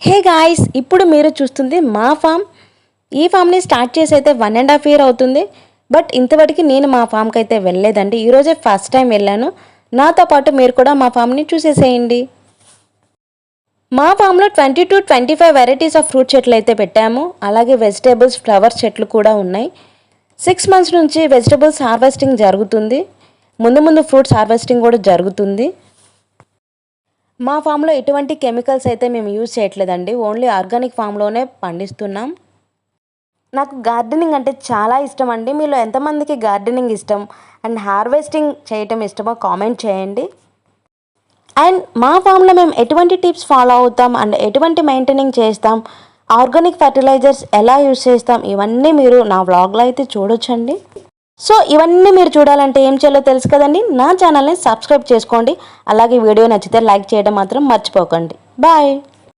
Hey guys, ఇప్పుడు మీరు చూస్తుంది మా ఫామ్. ఈ ఫామ్ని స్టార్ట్ చేసి అయితే 1.5 year అవుతుంది. బట్ ఇంతవరకు నేను మా ఫామ్కి అయితే వెళ్ళలేదండి. ఈరోజే ఫస్ట్ టైం వెళ్ళాను. నాతో పాటు మీరు కూడా మా ఫామ్ని చూసేసేయండి. మా ఫామ్లో 20 to 25 వెరైటీస్ ఆఫ్ ఫ్రూట్ చెట్లు అయితే పెట్టాము. అలాగే వెజిటేబుల్స్, ఫ్లవర్స్ చెట్లు కూడా ఉన్నాయి. 6 months నుంచి వెజిటేబుల్స్ హార్వెస్టింగ్ జరుగుతుంది. ముందు ముందు ఫ్రూట్స్ హార్వెస్టింగ్ కూడా జరుగుతుంది. మా ఫామ్లో ఎటువంటి కెమికల్స్ అయితే మేము యూజ్ చేయట్లేదండి. ఓన్లీ ఆర్గానిక్ ఫామ్లోనే పండిస్తున్నాం. నాకు గార్డెనింగ్ అంటే చాలా ఇష్టం అండి. మీలో ఎంతమందికి గార్డెనింగ్ ఇష్టం అండ్ హార్వెస్టింగ్ చేయటం ఇష్టమో కామెంట్ చేయండి. అండ్ మా ఫామ్లో మేము ఎటువంటి టిప్స్ ఫాలో అవుతాం అండ్ ఎటువంటి మెయింటైనింగ్ చేస్తాం, ఆర్గానిక్ ఫర్టిలైజర్స్ ఎలా యూజ్ చేస్తాం, ఇవన్నీ మీరు నా వ్లాగ్లో అయితే చూడొచ్చండి. సో ఇవన్నీ మీరు చూడాలంటే ఏం చేయాలో తెలుసు కదండి. నా ఛానల్ని సబ్స్క్రైబ్ చేసుకోండి. అలాగే వీడియో నచ్చితే లైక్ చేయడం మాత్రం మర్చిపోకండి. బాయ్.